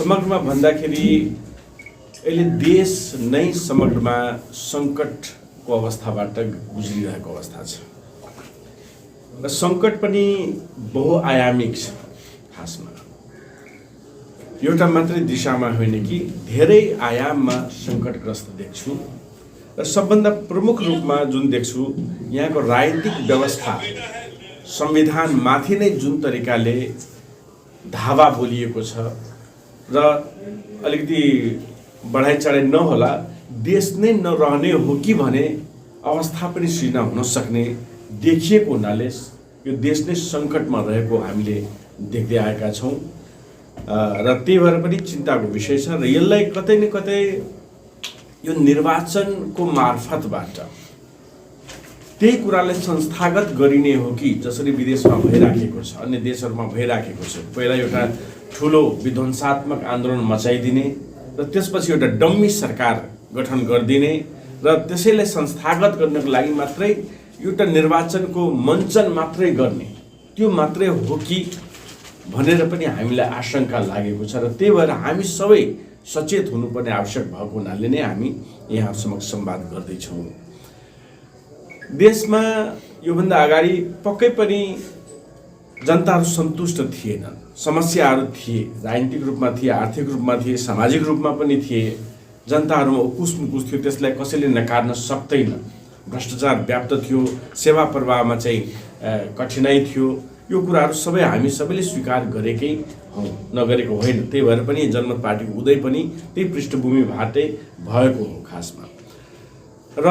समग्रमा भन्दाखेरि अहिले देश नै समग्रमा सङ्कटको अवस्थाबाट गुज्रिरहेको अवस्था छ र सङ्कट पनि बहुआयामिक छ। खासमा एउटा मात्रै दिशामा होइन कि धेरै आयाममा सङ्कटग्रस्त देख्छु र सबभन्दा प्रमुख रूपमा जुन देख्छु यहाँको राजनीतिक व्यवस्था संविधानमाथि नै जुन तरिकाले धावा बोलिएको छ र अलिकति बढाइ चढाइ नहोला देश नै नरहने हो कि भने अवस्था पनि सृजना हुन सक्ने देखिएको हुनाले यो देश नै सङ्कटमा रहेको हामीले देख्दै आएका छौँ र त्यही भएर पनि चिन्ताको विषय छ र यसलाई कतै न कतै यो निर्वाचनको मार्फतबाट त्यही कुरालाई संस्थागत गरिने हो कि जसरी विदेशमा भइराखेको छ, अन्य देशहरूमा भइराखेको छ। पहिला एउटा ठुलो विध्वंसात्मक आन्दोलन मचाइदिने र त्यसपछि एउटा डम्मी सरकार गठन गरिदिने र त्यसैलाई संस्थागत गर्नको लागि मात्रै एउटा निर्वाचनको मञ्चन मात्रै गर्ने, त्यो मात्रै हो कि भनेर पनि हामीलाई आशंका लागेको छ र त्यही भएर हामी सबै सचेत हुनुपर्ने आवश्यक भएको हुनाले नै हामी यहाँ समक्ष संवाद गर्दैछौँ। देशमा योभन्दा अगाडि पक्कै पनि जनताहरू सन्तुष्ट थिएनन्, समस्याहरू थिए, राजनीतिक रूपमा थिए, आर्थिक रूपमा थिए, सामाजिक रूपमा पनि थिए। जनताहरूमा उकुस मुकुस थियो, त्यसलाई कसैले नकार्न सक्दैन। भ्रष्टाचार व्याप्त थियो, सेवा प्रवाहमा चाहिँ कठिनाइ थियो। यो कुराहरू सबै हामी सबैले स्वीकार गरेकै हौँ, नगरेको होइन। त्यही भएर पनि जनमत पार्टीको उदय पनि त्यही पृष्ठभूमिबाटै भएको हो खासमा। र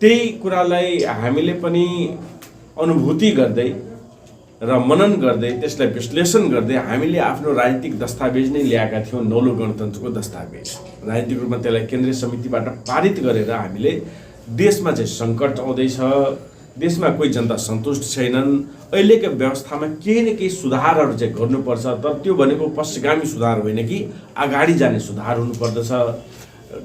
त्यही कुरालाई हामीले पनि अनुभूति गर्दै र मनन गर्दै त्यसलाई विश्लेषण गर्दै हामीले आफ्नो राजनीतिक दस्तावेज नै ल्याएका थियौँ, नौलो गणतन्त्रको दस्तावेज। राजनीतिक रूपमा त्यसलाई केन्द्रीय समितिबाट पारित गरेर हामीले देशमा चाहिँ सङ्कट आउँदैछ, देशमा कोही जनता सन्तुष्ट छैनन्, अहिलेको व्यवस्थामा केही न केही सुधारहरू चाहिँ गर्नुपर्छ। तर त्यो भनेको पश्चिगामी सुधार होइन कि अगाडि जाने सुधार हुनुपर्दछ।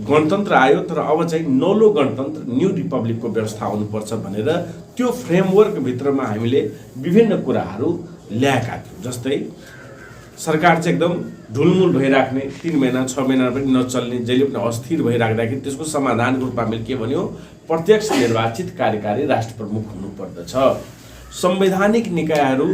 गणतन्त्र आयो तर अब चाहिँ नौलो गणतन्त्र, न्यू रिपब्लिकको व्यवस्था आउनुपर्छ भनेर त्यो फ्रेमवर्कभित्रमा हामीले विभिन्न कुराहरू ल्याएका थियौँ। जस्तै सरकार चाहिँ एकदम ढुलमुल भइराख्ने, 3 महिना 6 महिना पनि नचल्ने, जहिले पनि अस्थिर भइराख्दाखेरि त्यसको समाधानको रूपमा हामीले के भन्यो, प्रत्यक्ष निर्वाचित कार्यकारी राष्ट्र प्रमुख हुनुपर्दछ। संवैधानिक निकायहरू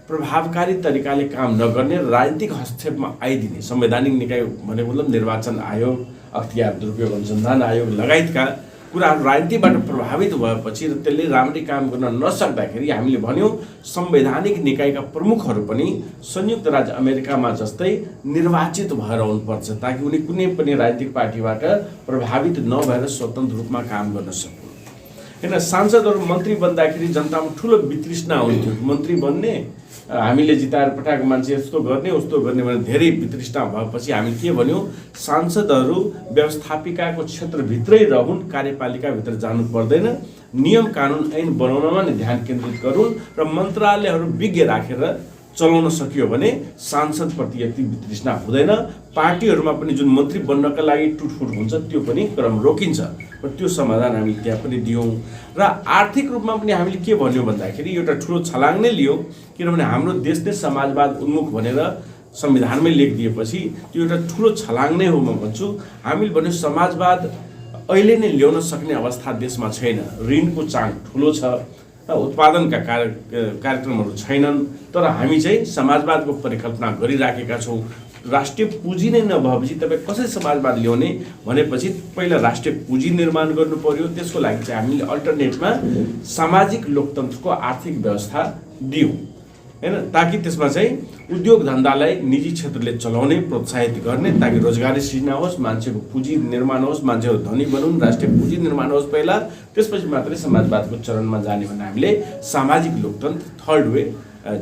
प्रभावकारी तरिकाले काम नगर्ने, राजनीतिक हस्तक्षेपमा आइदिने, संवैधानिक निकाय भनेको मतलब निर्वाचन आयोग, अख्तियार दुरुपयोग अनुसन्धान आयोग लगायतका कुराहरू राजनीतिबाट प्रभावित भएपछि र त्यसले राम्ररी काम गर्न नसक्दाखेरि हामीले भन्यौँ संवैधानिक निकायका प्रमुखहरू पनि संयुक्त राज्य अमेरिकामा जस्तै निर्वाचित भएर आउनुपर्छ, ताकि उनी कुनै पनि राजनीतिक पार्टीबाट प्रभावित नभएर स्वतन्त्र रूपमा काम गर्न सकुन्। होइन, सांसदहरू मन्त्री बन्दाखेरि जनतामा ठुलो वितृष्णा हुन्थ्यो, मन्त्री बन्ने, हामीले जिताएर पठाएको मान्छे यस्तो गर्ने उस्तो गर्ने भनेर धेरै वितृष्णा भएपछि हामीले के भन्यौँ, सांसदहरू व्यवस्थापिकाको क्षेत्रभित्रै रहन्, कार्यपालिकाभित्र जानु पर्दैन, नियम कानुन ऐन बनाउनमा नै ध्यान केन्द्रित गरून् र मन्त्रालयहरू विज्ञ राखेर चलाउन सकियो भने सांसदप्रति यति वितृष्णा हुँदैन। पार्टीहरूमा पनि जुन मन्त्री बन्नका लागि टुटफुट हुन्छ त्यो पनि क्रम रोकिन्छ र त्यो समाधान हामी त्यहाँ पनि दियौँ। र आर्थिक रूपमा पनि हामीले के भन्यौँ भन्दाखेरि एउटा ठुलो छलाङ नै लियौँ, किनभने हाम्रो देश नै समाजवाद उन्मुख भनेर संविधानमै लेखिदिएपछि त्यो एउटा ठुलो छलाङ नै हो म भन्छु। हामीले भन्यो समाजवाद अहिले नै ल्याउन सक्ने अवस्था देशमा छैन, ऋणको चाङ ठुलो छ, उत्पादनका कार्यक्रमहरू छैनन्, तर हामी चाहिँ समाजवादको परिकल्पना गरिराखेका छौँ। राष्ट्रिय पुँजी नै नभएपछि तपाईँ कसरी समाजवाद ल्याउने भनेपछि पहिला राष्ट्रिय पुँजी निर्माण गर्नु पर्यो। त्यसको लागि चाहिँ हामीले अल्टरनेटमा सामाजिक लोकतन्त्रको आर्थिक व्यवस्था दियौँ, होइन, ताकि त्यसमा चाहिँ उद्योग धन्दालाई निजी क्षेत्रले चलाउने, प्रोत्साहित गर्ने, ताकि रोजगारी सृजना होस्, मान्छेको पुँजी निर्माण होस्, मान्छेहरू धनी बनुन्, राष्ट्रिय पुँजी निर्माण होस् पहिला, त्यसपछि मात्रै समाजवादको चरणमा जाने भने हामीले सामाजिक लोकतन्त्र, थर्ड वे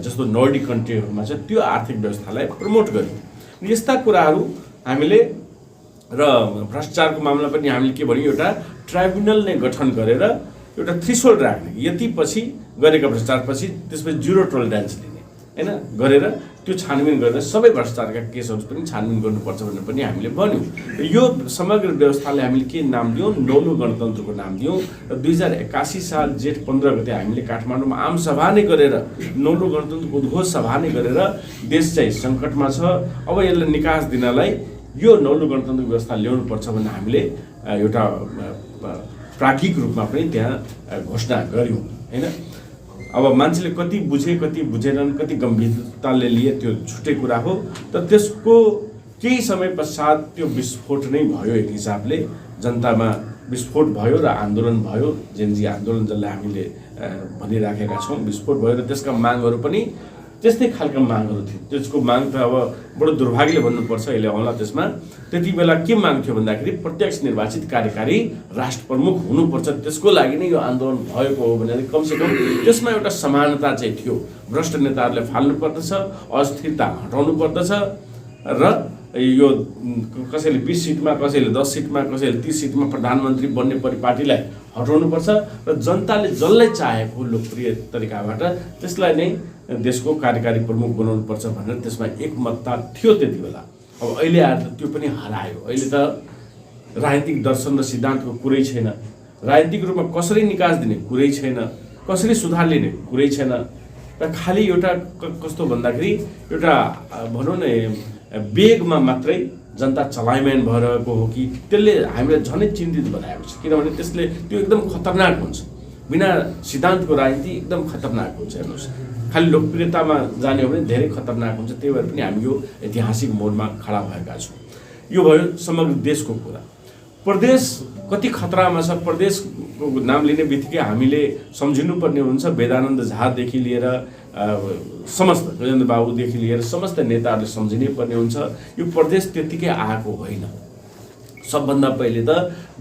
जस्तो नर्डिक कन्ट्रीहरूमा छ त्यो आर्थिक व्यवस्थालाई प्रमोट गर्यौँ। यस्ता कुराहरू हामीले र भ्रष्टाचारको मामला पनि हामीले के भन्यौँ, एउटा ट्राइब्युनल नै गठन गरेर एउटा थ्रेसहोल्ड राख्ने, यति पछि गरेका भ्रष्टाचारपछि त्यसपछि 0 टोलरेन्स दिने, होइन, गरेर त्यो छानबिन गरेर सबै भ्रष्टाचारका केसहरू पनि छानबिन गर्नुपर्छ भनेर पनि हामीले भन्यौँ। यो समग्र व्यवस्थाले हामीले के नाम दियौँ, नौलो गणतन्त्रको नाम दियौँ। र 2081 साल जेठ 15 गते हामीले काठमाडौँमा आम सभा नै गरेर, नौलो गणतन्त्रको उद्घोष सभा नै गरेर देश चाहिँ सङ्कटमा छ, अब यसलाई निकास दिनलाई यो नौलो गणतन्त्र व्यवस्था ल्याउनुपर्छ भनेर हामीले एउटा प्राज्ञिक रूपमा पनि त्यहाँ घोषणा गऱ्यौँ हैन। अब मान्छेले कति बुझे कति बुझेनन्, कति गम्भीरताले लिए त्यो छुट्टै कुरा हो। तर त्यसको केही समय पश्चात त्यो विस्फोट नै भयो। एक हिसाबले जनतामा विस्फोट भयो र आन्दोलन भयो, जेनजी आन्दोलन जसलाई हामीले भनिराखेका छौँ, विस्फोट भयो र त्यसका मागहरू पनि त्यस्तै खालका मागहरू थिए। त्यसको माग त अब बडो दुर्भाग्यले भन्नुपर्छ, अहिले आउँला त्यसमा। त्यति बेला के माग थियो भन्दाखेरि प्रत्यक्ष निर्वाचित कार्यकारी राष्ट्र प्रमुख हुनुपर्छ, त्यसको लागि नै यो आन्दोलन भएको हो भनेर कमसेकम त्यसमा एउटा समानता चाहिँ थियो। भ्रष्ट नेताहरूले फाल्नु पर्दछ, अस्थिरता हटाउनु पर्दछ र यो कसैले 20 सिटमा, कसैले 10 सिटमा, कसैले 30 सिटमा प्रधानमन्त्री बन्ने परिपाटीलाई हटाउनुपर्छ र जनताले जसलाई चाहेको लोकप्रिय तरिकाबाट त्यसलाई नै देशको कार्यकारी प्रमुख बनाउनुपर्छ भनेर त्यसमा एकमतता थियो त्यति बेला। अब अहिले आएर त त्यो पनि हरायो। अहिले त राजनीतिक दर्शन र सिद्धान्तको कुरै छैन, राजनीतिक रूपमा कसरी निकास दिने कुरै छैन, कसरी सुधार लिने कुरै छैन। र खालि एउटा कस्तो भन्दाखेरि एउटा भनौँ न वेगमा मात्रै जनता चलायमान भइरहेको हो कि त्यसले हामीलाई झनै चिन्तित बनाएको छ। किनभने त्यसले त्यो एकदम खतरनाक हुन्छ। बिना सिद्धान्तको राजनीति एकदम खतरनाक हुन्छ। हेर्नुहोस्, खालि लोकप्रियतामा जाने हो भने धेरै खतरनाक हुन्छ। त्यही भएर पनि हामी यो ऐतिहासिक मोडमा खडा भएका छौँ। यो भयो समग्र देशको कुरा। प्रदेश कति खतरामा छ, प्रदेशको नाम लिने बित्तिकै हामीले सम्झिनुपर्ने हुन्छ वेदानन्द झादेखि लिएर समस्त गजेन्द्र बाबुदेखि लिएर समस्त नेताहरूले सम्झिनै पर्ने हुन्छ यो प्रदेश त्यतिकै आएको होइन। सबभन्दा पहिले त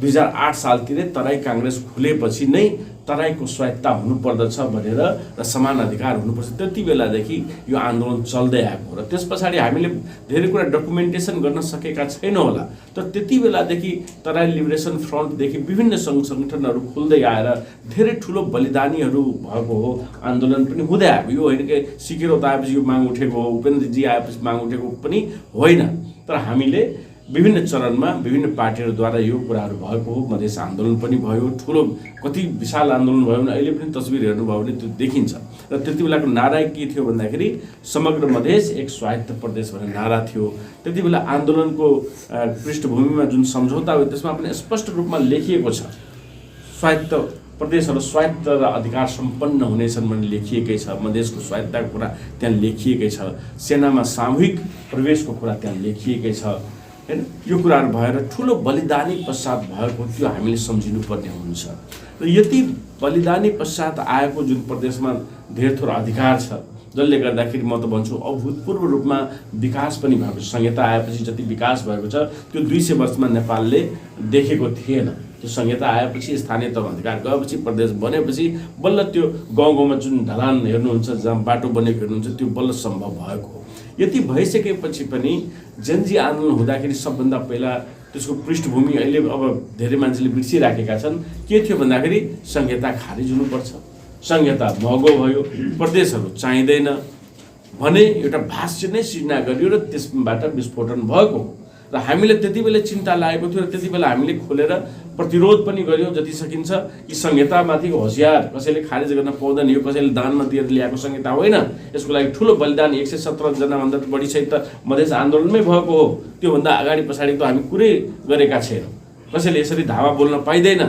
2008 सालतिर तराई काङ्ग्रेस खुलेपछि नै तराईको स्वायत्ता हुनुपर्दछ भनेर र समान अधिकार हुनुपर्छ, त्यति बेलादेखि यो आन्दोलन चल्दै आएको र त्यस पछाडि हामीले धेरै कुरा डकुमेन्टेसन गर्न सकेका छैनौँ होला। तर त्यति बेलादेखि तराई लिबरेसन फ्रन्टदेखि विभिन्न सङ्घ सङ्गठनहरू खुल्दै आएर धेरै ठुलो बलिदानीहरू भएको हो, आन्दोलन पनि हुँदै आएको। यो होइन कि सिकेर आएपछि यो माग उठेको हो, उपेन्द्रजी आएपछि माग उठेको पनि होइन। तर हामीले विभिन्न चरणमा विभिन्न पार्टीहरूद्वारा यो कुराहरू भएको हो। मधेस आन्दोलन पनि भयो, ठुलो कति विशाल आन्दोलन भयो भने अहिले पनि तस्बिर हेर्नुभयो भने त्यो देखिन्छ। र त्यति बेलाको नारा के थियो भन्दाखेरि समग्र मधेस एक स्वायत्त प्रदेश भन्ने नारा थियो। त्यति बेला आन्दोलनको पृष्ठभूमिमा जुन सम्झौता हो त्यसमा पनि स्पष्ट रूपमा लेखिएको छ स्वायत्त प्रदेशहरू स्वायत्त र अधिकार सम्पन्न हुनेछन् भन्ने लेखिएकै छ। मधेसको स्वायत्तको कुरा त्यहाँ लेखिएकै छ, सेनामा सामूहिक प्रवेशको कुरा त्यहाँ लेखिएकै छ हैन। यो कुराहरू भएर ठुलो बलिदानी पश्चात भएको त्यो हामीले सम्झिनुपर्ने हुन्छ। र यति बलिदानी पश्चात आएको जुन प्रदेशमा धेरै थोर अधिकार छ जसले गर्दाखेरि म त भन्छु अभूतपूर्व रूपमा विकास पनि भएको छ। संहिता आएपछि जति विकास भएको छ त्यो 200 वर्षमा नेपालले देखेको थिएन। त्यो संहिता आएपछि स्थानीय तह अधिकार गएपछि प्रदेश बनेपछि बल्ल त्यो गाउँ गाउँमा जुन ढलान हेर्नुहुन्छ, जहाँ बाटो बनेको हेर्नुहुन्छ, त्यो बल्ल सम्भव भएको हो। यति भइसकेपछि पनि जनजी आन्दोलन हुँदाखेरि सबभन्दा पहिला त्यसको पृष्ठभूमि अहिले अब धेरै मान्छेले बिर्सिराखेका छन्। के थियो भन्दाखेरि संहिता खारिज हुनुपर्छ, संहिता महँगो भयो, प्रदेशहरू चाहिँदैन भने एउटा भाष्य नै सिर्जना गरियो र त्यसबाट विस्फोटन भएको हो। र हामीले त्यति बेला चिन्ता लागेको थियो र त्यति बेला हामीले खोलेर प्रतिरोध पनि गर्यौँ जति सकिन्छ कि संहितामाथिको होसियार, कसैले खारिज गर्न पाउँदैन, यो कसैले दानमा दिएर ल्याएको संहिता होइन। यसको लागि ठुलो बलिदान 117 जनाभन्दा बढी सहित मधेस आन्दोलनमै भएको हो। त्योभन्दा अगाडि पछाडि त हामी कुरै गरेका छैनौँ। कसैले यसरी धावा बोल्न पाइँदैन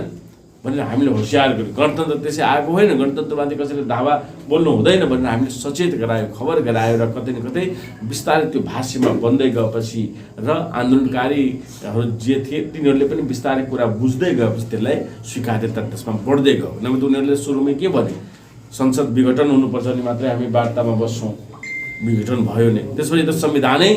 भनेर हामीले होसियार गर्यौँ। गणतन्त्र त्यसै आएको होइन, गणतन्त्रमाथि कसैले धावा बोल्नु हुँदैन भनेर हामीले सचेत गरायो, खबर गरायो र कतै न कतै बिस्तारै त्यो भाष्यमा बन्दै गएपछि र आन्दोलनकारीहरू जे थिए तिनीहरूले पनि बिस्तारै कुरा बुझ्दै गएपछि त्यसलाई स्वीकार्यता त्यसमा बढ्दै गयो। नभए त उनीहरूले सुरुमै के भने संसद विघटन हुनुपर्छ अनि मात्रै हामी वार्तामा बस्छौँ, विघटन भयो नि त्यसपछि त संविधानै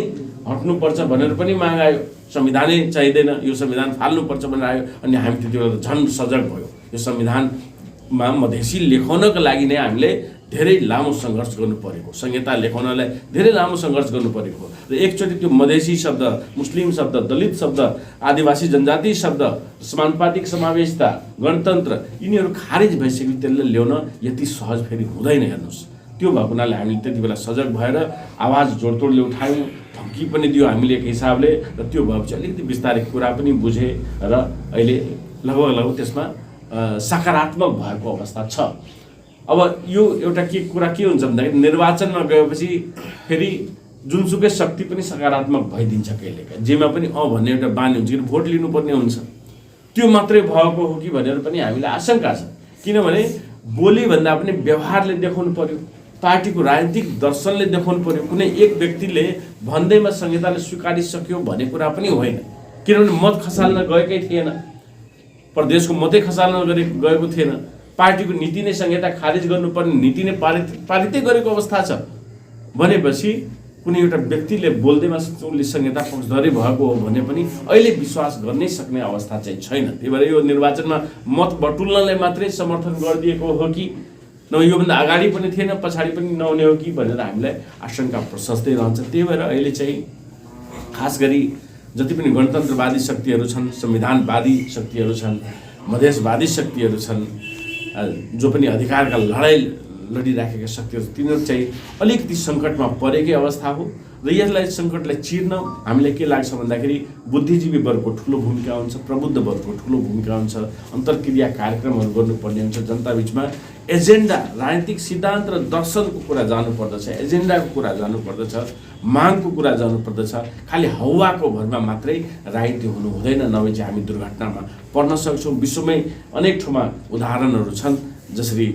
हट्नुपर्छ भनेर पनि माग आयो। संविधानै चाहिँदैन, यो संविधान फाल्नुपर्छ भनेर आयो। अनि हामी त्यति बेला झन् सजग भयो। यो संविधानमा मधेसी लेखाउनका लागि नै हामीले धेरै लामो सङ्घर्ष गर्नु परेको, संहिता लेखाउनलाई धेरै लामो सङ्घर्ष गर्नु परेको। र एकचोटि त्यो मधेसी शब्द, मुस्लिम शब्द, दलित शब्द, आदिवासी जनजाति शब्द, समानुपातिक समावेशता, गणतन्त्र यिनीहरू खारिज भइसक्यो त्यसले ल्याउन यति सहज फेरि हुँदैन। हेर्नुहोस् त्यो भएको हुनाले हामीले त्यति बेला सजग भएर आवाज जोडतोडले उठायौँ, धम्की पनि दियो हामीले एक हिसाबले, र त्यो भएपछि अलिकति बिस्तारै कुरा पनि बुझे र अहिले लगभग त्यसमा सकारात्मक भएको अवस्था छ। अब यो एउटा कुरा के हुन्छ भन्दाखेरि निर्वाचनमा गएपछि फेरि जुनसुकै शक्ति पनि सकारात्मक भइदिन्छ कहिलेकाहीँ, जेमा पनि भन्ने एउटा बानी हुन्छ, कि भोट लिनुपर्ने हुन्छ, त्यो मात्रै भएको हो कि भनेर पनि हामीलाई आशंका छ। किनभने बोलीभन्दा पनि व्यवहारले देखाउनु पर्यो, पार्टीको राजनीतिक दर्शनले देखाउनु पर्यो। कुनै एक व्यक्तिले भन्दैमा संहिताले स्वीकारिसक्यो भन्ने कुरा पनि होइन, किनभने मत खसाल्न गएकै थिएन, प्रदेशको मतै खसाल्न गएको थिएन, पार्टीको नीति नै संहिता खारिज गर्नुपर्ने नीति नै पारितै गरेको अवस्था छ भनेपछि कुनै एउटा व्यक्तिले बोल्दैमा उसले संहिता पक्षधरी भएको हो भने पनि अहिले विश्वास गर्नै सक्ने अवस्था चाहिँ छैन। त्यही भएर यो निर्वाचनमा मत बटुल्नलाई मात्रै समर्थन गरिदिएको हो कि न, योभन्दा अगाडि पनि थिएन पछाडि पनि नहुने हो कि भनेर हामीलाई आशंका प्रशस्तै रहन्छ। त्यही भएर अहिले चाहिँ खास गरी जति पनि गणतन्त्रवादी शक्तिहरू छन्, संविधानवादी शक्तिहरू छन्, मधेसवादी शक्तिहरू छन्, जो पनि अधिकारका लडाइँ लडिराखेका शक्तिहरू, तिनीहरू चाहिँ अलिकति सङ्कटमा परेकै अवस्था हो। र यसलाई सङ्कटलाई चिर्न हामीलाई के लाग्छ भन्दाखेरि बुद्धिजीवी वर्गको ठुलो भूमिका हुन्छ, प्रबुद्ध वर्गको ठुलो भूमिका हुन्छ, अन्तर्क्रिया कार्यक्रमहरू गर्नुपर्ने हुन्छ, जनता बिचमा एजेन्डा, राजनीतिक सिद्धान्त र दर्शनको कुरा जानुपर्दछ, एजेन्डाको कुरा जानुपर्दछ, मागको कुरा जानुपर्दछ। खालि हौवाको भरमा मात्रै राजनीति हुनु हुँदैन, नभए चाहिँ हामी दुर्घटनामा पर्न सक्छौँ। विश्वमै अनेक ठाउँमा उदाहरणहरू छन्, जसरी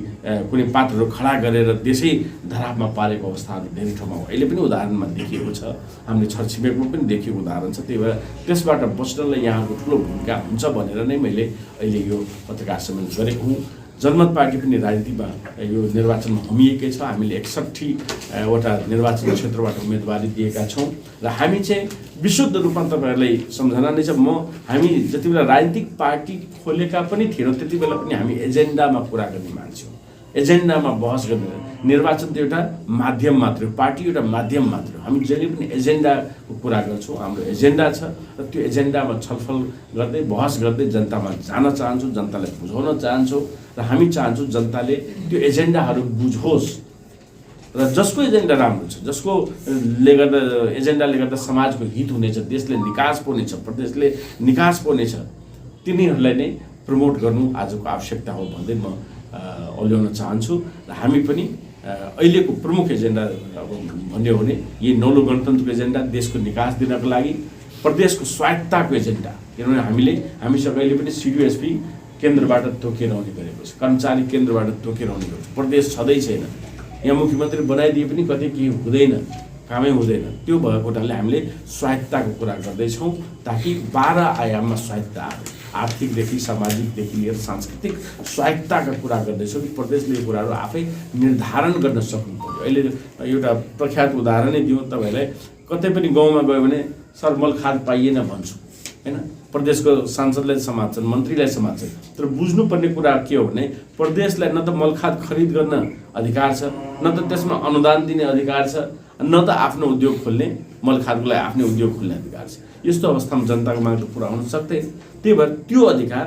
कुनै पात्रहरू खडा गरेर देशै धरापमा पारेको अवस्थाहरू धेरै ठाउँमा अहिले पनि उदाहरणमा देखिएको छ, हामीले छरछिमेकमा पनि देखिएको उदाहरण छ। त्यही भएर त्यसबाट बच्नलाई यहाँको ठुलो भूमिका हुन्छ भनेर नै मैले अहिले यो पत्रकार सम्मेलन गरेको हुँ। जनमत पार्टी पनि राजनीतिमा यो निर्वाचनमा होमिएकै छ। हामीले 61 वटा निर्वाचन क्षेत्रबाट उम्मेदवारी दिएका छौँ र हामी चाहिँ विशुद्ध रूपमा तपाईँहरूलाई सम्झना नै छ, हामी जति बेला राजनीतिक पार्टी खोलेका पनि थिएनौँ त्यति बेला पनि हामी एजेन्डामा कुरा गर्ने मान्छे हौँ, एजेन्डामा बहस गर्ने। निर्वाचन त एउटा माध्यम मात्र हो, पार्टी एउटा माध्यम मात्र हो। हामी जहिले पनि एजेन्डाको कुरा गर्छौँ, हाम्रो एजेन्डा छ र त्यो एजेन्डामा छलफल गर्दै बहस गर्दै जनतामा जान चाहन्छौँ, जनतालाई बुझाउन चाहन्छौँ र हामी चाहन्छौँ जनताले त्यो एजेन्डाहरू बुझोस् र जसको एजेन्डा राम्रो छ, जसको गर्दा एजेन्डाले गर्दा समाजको हित हुनेछ, देशले निकास पाउनेछ, प्रदेशले निकास पाउनेछ, तिनीहरूलाई नै प्रमोट गर्नु आजको आवश्यकता हो भन्दै म औल्याउन चाहन्छु। र हामी पनि अहिलेको प्रमुख एजेन्डा अब भन्ने हो भने यही नौलो गणतन्त्रको एजेन्डा, देशको निकास दिनको लागि, प्रदेशको स्वायत्तताको एजेन्डा। किनभने हामीसँग अहिले पनि सिडिओएसपी केन्द्रबाट तोकेर आउने गरेको छ, कर्मचारी केन्द्रबाट तोकेर आउने गरेको छ, प्रदेश छँदै छैन। यहाँ मुख्यमन्त्री बनाइदिए पनि कतै केही हुँदैन, कामै हुँदैन। त्यो भएको हुनाले हामीले स्वायत्तताको कुरा गर्दैछौँ, ताकि 12 आयाममा स्वायत्तता, आर्थिकदेखि सामाजिकदेखि लिएर सांस्कृतिक स्वायत्तताका कुरा गर्दैछौँ कि प्रदेशले यो कुराहरू आफै निर्धारण गर्न सक्नु पर्यो। अहिले एउटा प्रख्यात उदाहरणै दिउँ तपाईँहरूलाई, कतै पनि गाउँमा गयो भने सर मलखाद पाइएन भन्छु, होइन, प्रदेशको सांसदलाई समात्छन्, मन्त्रीलाई समात्छन्, तर बुझ्नुपर्ने कुरा के हो भने प्रदेशलाई न त मलखाद खरिद गर्न अधिकार छ, न त त्यसमा अनुदान दिने अधिकार छ, न त आफ्नो उद्योग खोल्ने, मलखादको लागि आफ्नै उद्योग खोल्ने अधिकार छ। यस्तो अवस्थामा जनताको माग त पुरा हुन सक्दैन। त्यही भएर त्यो अधिकार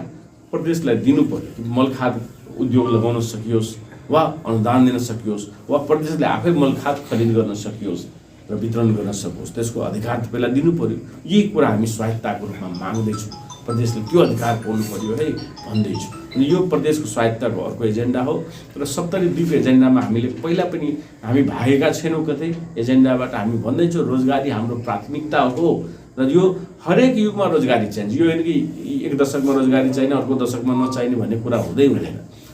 प्रदेशलाई दिनु पर्यो, मलखाद उद्योग लगाउन सकियोस् वा अनुदान दिन सकियोस् वा प्रदेशले आफै मलखाद खरिद गर्न सकियोस् र वितरण गर्न सकोस्, त्यसको अधिकार तपाईँलाई दिनु पर्यो। यही कुरा हामी स्वायत्तताको रूपमा माग्दैछौँ, प्रदेशले त्यो अधिकार पाउनु पर्यो है भन्दैछु। अनि यो प्रदेशको स्वायत्तताको अर्को एजेन्डा हो। र 72को एजेन्डामा हामीले पहिला पनि हामी भागेका छैनौँ कतै एजेन्डाबाट। हामी भन्दैछौँ रोजगारी हाम्रो प्राथमिकता हो र यो हरेक युगमा रोजगारी चाहिन्छ। यो होइन कि एक दशकमा रोजगारी चाहिने, अर्को दशकमा नचाहिने भन्ने कुरा हुँदैन।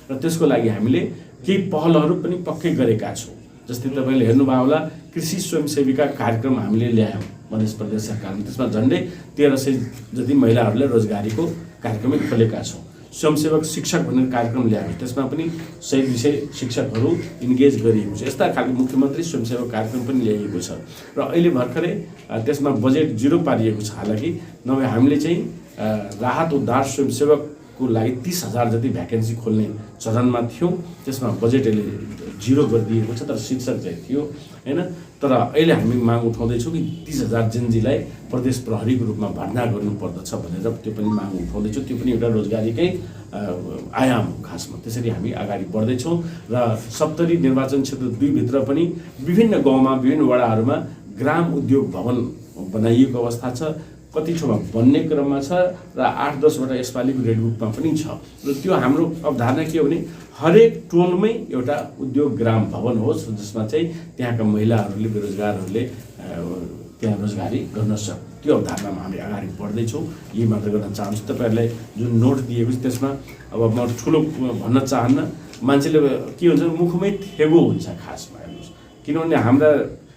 र त्यसको लागि हामीले केही पहलहरू पनि पक्कै गरेका छौँ। जस्तै तपाईँले हेर्नुभयो होला, कृषि स्वयंसेविका कार्यक्रम हामीले ल्यायौँ मध्य प्रदेश सरकारमा। त्यसमा झन्डै 1300 जति महिलाहरूलाई रोजगारीको कार्यक्रमै खोलेका छौँ। स्वयंसेवक शिक्षक भनेर कार्यक्रम ल्यायौँ, त्यसमा पनि 100-200 शिक्षकहरू इन्गेज गरिएको छ। यस्ता खालको मुख्यमन्त्री स्वयंसेवक कार्यक्रम पनि ल्याइएको छ र अहिले भर्खरै त्यसमा बजेट 0 पारिएको छ। हालाकि नभए हामीले चाहिँ राहत उद्धार स्वयंसेवक को लागि 30,000 जति भ्याकेन्सी खोल्ने चरणमा थियौँ। त्यसमा बजेट अहिले 0 गरिदिएको छ, तर शीर्षक चाहिँ थियो हैन। तर अहिले हामी माग उठाउँदैछौँ कि 30,000 जेनजीलाई प्रदेश प्रहरीको रूपमा भर्ना गर्नुपर्दछ भनेर त्यो पनि माग उठाउँदैछौँ। त्यो पनि एउटा रोजगारीकै आयाम हो खासमा। त्यसरी हामी अगाडि बढ्दैछौँ र 70 निर्वाचन क्षेत्र 2 भित्र पनि विभिन्न गाउँमा विभिन्न वडाहरूमा ग्राम उद्योग भवन बनाइएको अवस्था छ। कति ठाउँमा बन्ने क्रममा छ र 8-10 वटा यसपालिको रेडबुकमा पनि छ। र त्यो हाम्रो अवधारणा के हो भने हरेक टोलमै एउटा उद्योग ग्राम भवन होस्, जसमा चाहिँ त्यहाँका महिलाहरूले बेरोजगारहरूले त्यहाँ रोजगारी गर्न सक्छ। त्यो अवधारणामा हामी अगाडि बढ्दैछौँ। यही मात्र गर्न चाहन्छु। तपाईँहरूलाई जुन नोट दिएको छ त्यसमा अब म ठुलो भन्न चाहन्न। मान्छेले के हुन्छ मुखमै थेगो हुन्छ खासमा, हेर्नुहोस्। किनभने हाम्रा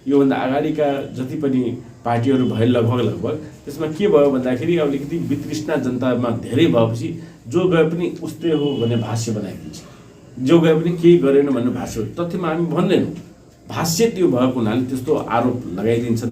योभन्दा अगाडिका जति पनि पार्टीहरू भए लगभग त्यसमा के भयो भन्दाखेरि अलिकति वितृष्णा जनतामा धेरै भएपछि जो गए पनि उस्तै हो भन्ने भाष्य बनाइदिन्छ, जो गए पनि केही गरेन भन्ने भाष्य। तथ्यमा हामी भन्दैनौँ, भाष्य त्यो भएको हुनाले त्यस्तो आरोप लगाइदिन्छ।